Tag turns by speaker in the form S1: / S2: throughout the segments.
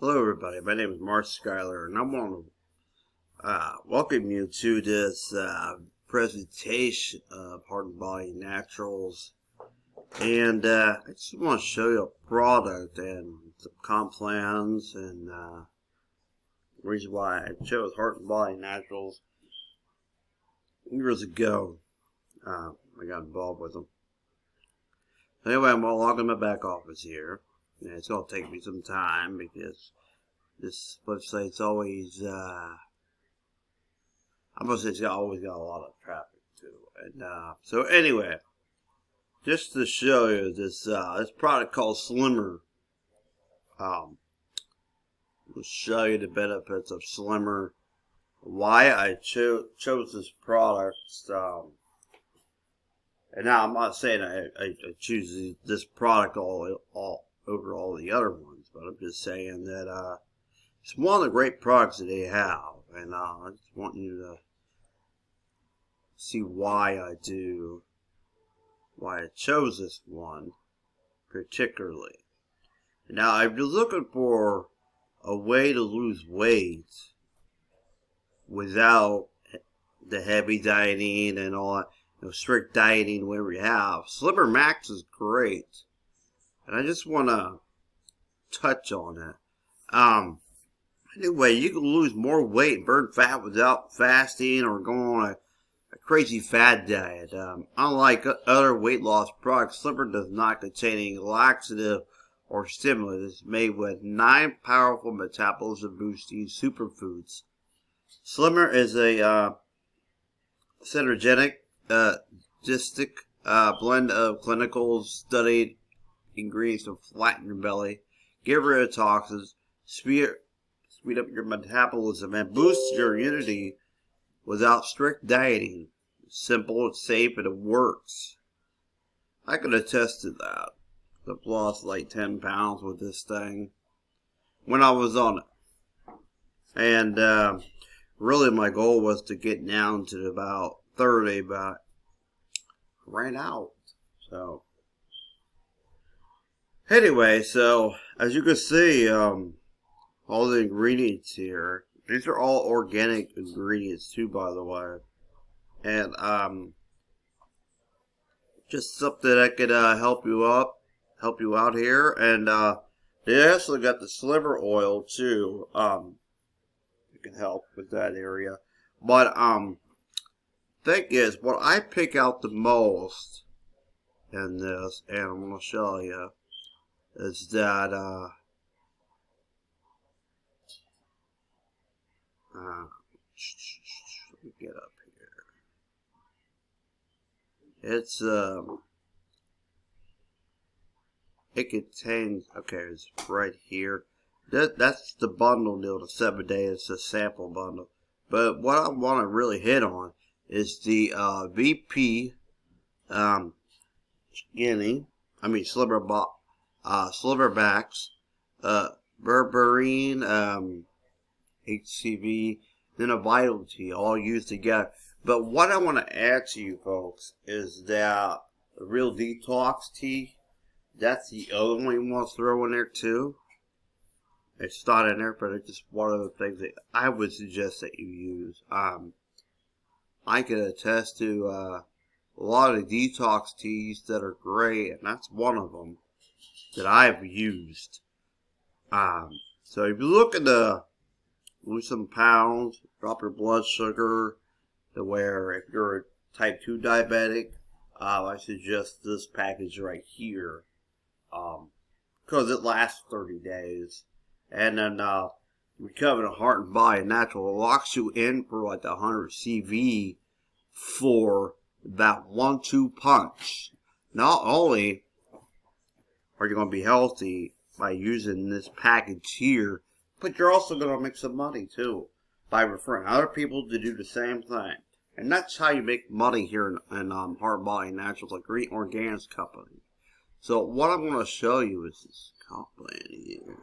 S1: Hello everybody, my name is Mark Schuyler and I want to welcome you to this presentation of Heart and Body Naturals. And I just want to show you a product and some comp plans and the reason why I chose Heart and Body Naturals years ago. I got involved with them. Anyway, I'm logged in my back office here. And it's going to take me some time because this website's always, I must say it's always got a lot of traffic too. And so anyway, just to show you this product called Slimmer. I'll show you the benefits of Slimmer, why I chose this product. And now I'm not saying I choose this product all over all the other ones, but I'm just saying that it's one of the great products that they have, and I just want you to see why I chose this one particularly. Now, if you're looking for a way to lose weight without the heavy dieting and all that, strict dieting, whatever you have, Slimmer Max is great. And I just want to touch on it. Anyway, you can lose more weight and burn fat without fasting or going on a crazy fad diet. Unlike other weight loss products, Slimmer does not contain any laxative or stimulant. It's made with 9 powerful metabolism boosting superfoods. Slimmer is a synergetic, distic blend of clinical studied ingredients to flatten your belly, get rid of toxins, speed up your metabolism, and boost your immunity without strict dieting. It's simple, it's safe, and it works. I can attest to that. I've lost like 10 pounds with this thing when I was on it. And really my goal was to get down to about 30, but I ran out. So anyway, so as you can see, all the ingredients here, these are all organic ingredients too, by the way. And just something that could help you out here. And they also got the sliver oil too. It can help with that area. But thing is, what I pick out the most in this, and I'm gonna show you, is that let me get up here. It's it contains, okay, it's right here. That's the bundle deal, the 7-day. It's a sample bundle. But what I want to really hit on is the VP skinny. I mean sliverbacks, berberine, HCV, then a vital tea, all used together. But what I want to add to you folks is that the real detox tea, that's the other one you want to throw in there too. It's not in there, but it's just one of the things that I would suggest that you use. I can attest to a lot of detox teas that are great, and that's one of them that I've used. So if you're looking to lose some pounds, drop your blood sugar, to where if you're a type 2 diabetic, I suggest this package right here, because it lasts 30 days. And then Recovering Heart and Body Natural locks you in for like 100 CV for that 1-2 punch. Not only are you going to be healthy by using this package here, but you're also going to make some money too by referring other people to do the same thing. And that's how you make money here in Heart and Body Naturals, like Green Organics Company. So what I'm going to show you is this company here.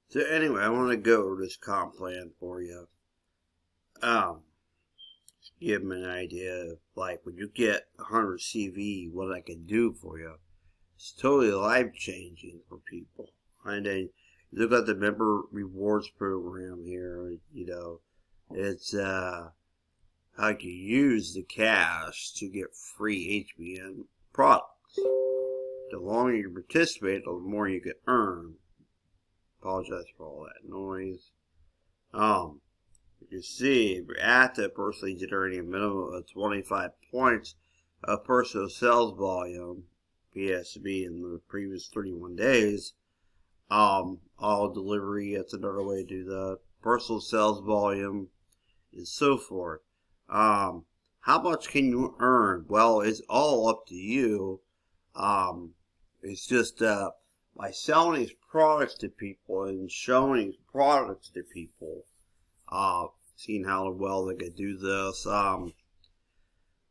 S1: So anyway, I want to go over this comp plan for you. Give them an idea of, like, when you get 100 CV, what I can do for you. It's totally life changing for people. And then you look at the member rewards program here. You know, it's how you use the cash to get free HBN products. The longer you participate, the more you can earn. Apologize for all that noise. You can see if you're active, personally generating a minimum of 25 points of personal sales volume, PSB, in the previous 31 days. All delivery, that's another way to do that. Personal sales volume, and so forth. How much can you earn? Well, it's all up to you. It's just by selling these products to people and showing these products to people, seeing how well they can do this.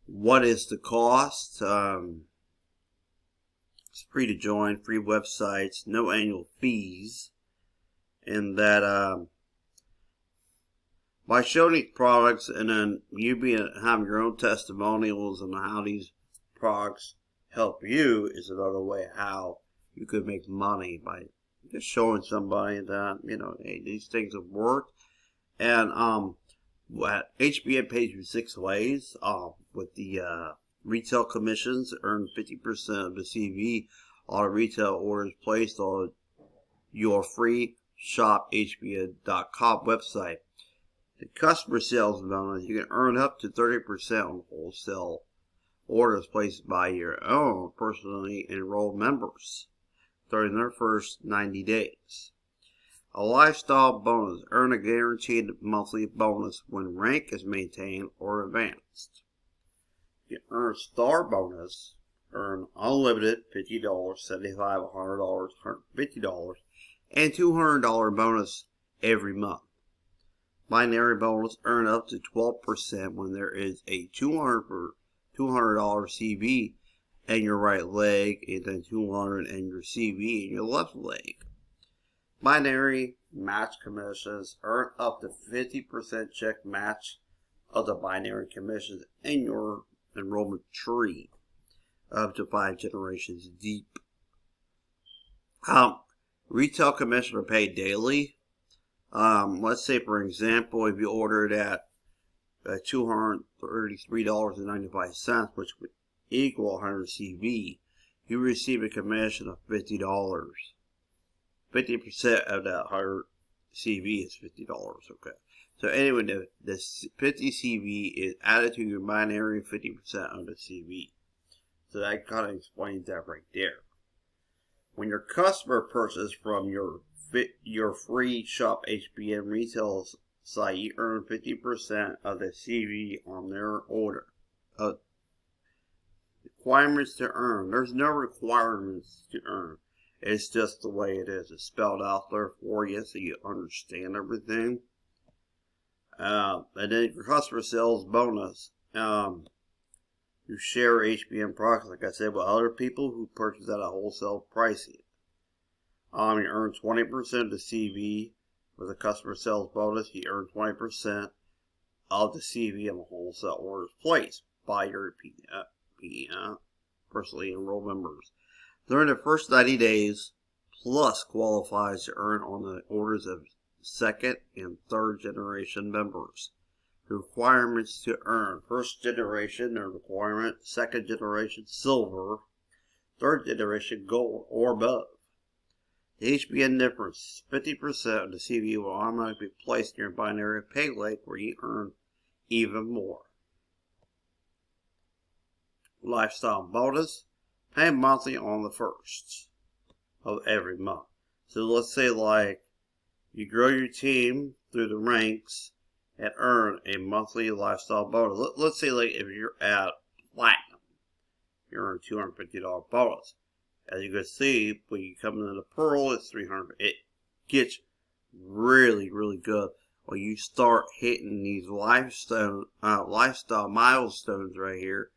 S1: What is the cost? It's free to join, free websites, no annual fees, and that by showing these products and then you having your own testimonials on how these products help you is another way how you could make money, by just showing somebody that, you know, hey, these things have worked. And HBN pays you 6 ways. With the retail commissions, earn 50% of the CV on retail orders placed on your free shophbn.com website. The customer sales bonus, you can earn up to 30% on wholesale orders placed by your own personally enrolled members during their first 90 days. A lifestyle bonus, earn a guaranteed monthly bonus when rank is maintained or advanced. You can earn a star bonus, earn unlimited $50, $75, $100, $150, and $200 bonus every month. Binary bonus, earn up to 12% when there is a $200 CV in your right leg and then $200 in your CV in your left leg. Binary match commissions, earn up to 50% check match of the binary commissions in your enrollment tree, up to 5 generations deep. Retail commissions are paid daily. Let's say, for example, if you ordered at $233.95, which would equal 100 CV, you receive a commission of $50. 50% of that 100 CV is $50. Okay. So anyway, the 50 CV is added to your binary 50% of the CV. So that kind of explains that right there. When your customer purchases from your free Shop HBN retail site, you earn 50% of the CV on their order. Requirements to earn. There's no requirements to earn. It's just the way it is. It's spelled out there for you so you understand everything. And then your customer sales bonus. You share HBN products, like I said, with other people who purchase at a wholesale pricing. You earn 20% of the CV with a customer sales bonus. You earn 20% of the CV on the wholesale orders placed by your personally enrolled members. During the first 90 days, plus qualifies to earn on the orders of second and third generation members. The requirements to earn: first generation, the requirement; second generation, silver; third generation, gold or above. The HBN difference: 50% of the CV will automatically be placed in your binary pay lake where you earn even more. Lifestyle bonus: pay monthly on the first of every month. So let's say like you grow your team through the ranks and earn a monthly lifestyle bonus. Let's say like if you're at platinum, you earn $250 bonus. As you can see, when you come into the pearl, it's $300. It gets really, really good when you start hitting these lifestyle milestones right here.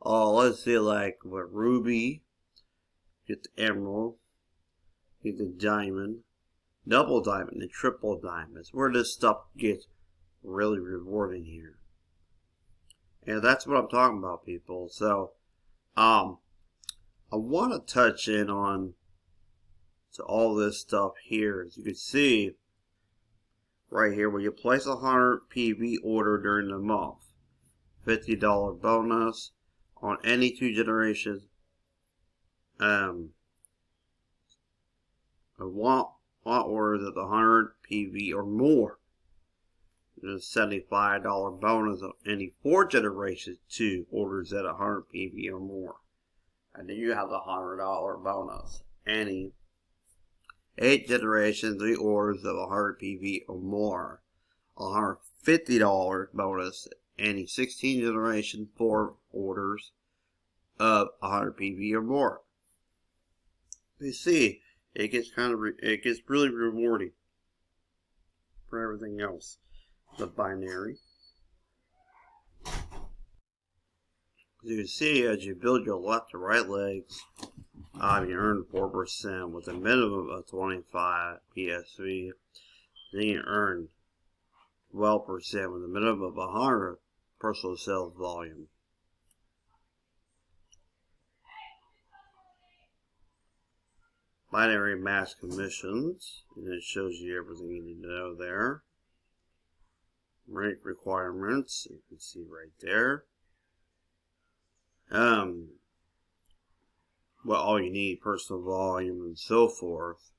S1: Let's say like with ruby, get the emerald, get the diamond, double diamond, and triple diamonds, where this stuff gets really rewarding here. And that's what I'm talking about, people. So, I want to touch in on all this stuff here. As you can see right here, when you place a 100 PV order during the month, $50 bonus on any 2 generations. Want orders at the 100 PV or more. There's a $75 bonus on any 4 generations 2 orders at 100 PV or more. And then you have the $100 bonus. Any 8 generations 3 orders of 100 PV or more. $150 bonus. Any 16 generation 4 orders of 100 PV or more. You see, it gets really rewarding for everything else. The binary. As you can see, as you build your left to right legs, you earn 4% with a minimum of 25 PSV. Then you earn 12% with a minimum of 100 personal sales volume. Binary mass commissions, and it shows you everything you need to know there. Rank requirements, you can see right there. Well, all you need, personal volume and so forth.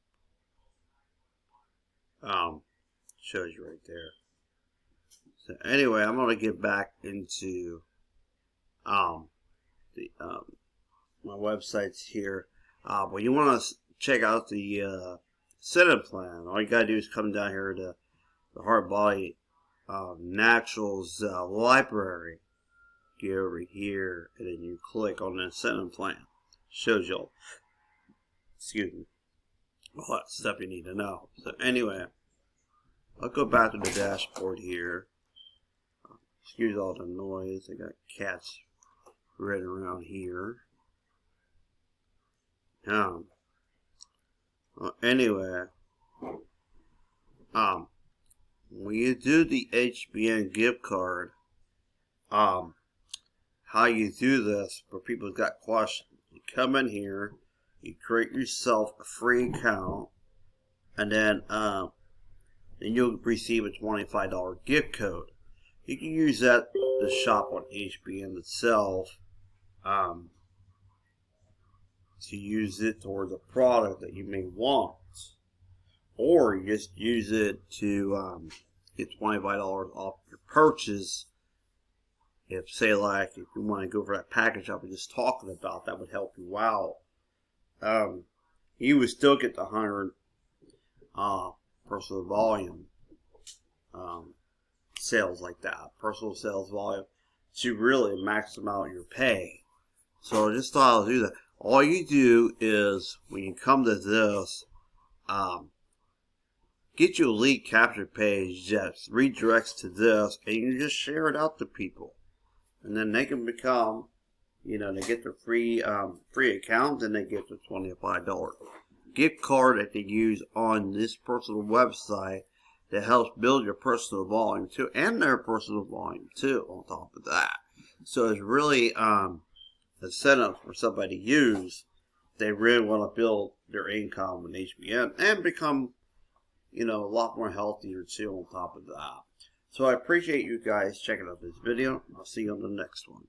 S1: Shows you right there. So anyway, I'm gonna get back into my websites here. But you want to check out the setup plan. All you gotta do is come down here to the Heart Body Naturals library. Get over here, and then you click on the incentive plan. Shows you, excuse me, all that stuff you need to know. So anyway, I'll go back to the dashboard here. Excuse all the noise. I got cats running around here. Well, anyway, when you do the HBN gift card, how you do this, for people who've got questions, you come in here, you create yourself a free account, and then you'll receive a $25 gift code. You can use that to shop on HBN itself, to use it towards a product that you may want, or you just use it to get $25 off your purchase. If, say, like, if you want to go for that package I was just talking about, that would help you out. You would still get the 100 personal volume sales like that, personal sales volume, to really max out your pay. So I just thought I'll do that. All you do is, when you come to this, get your lead capture page that redirects to this, and you just share it out to people. And then they can become, they get their free account, and they get the $25 gift card that they use on this personal website that helps build your personal volume too, and their personal volume too, on top of that. So it's really a setup for somebody to use. They really want to build their income in HBN and become, a lot more healthier too on top of that. So I appreciate you guys checking out this video. I'll see you on the next one.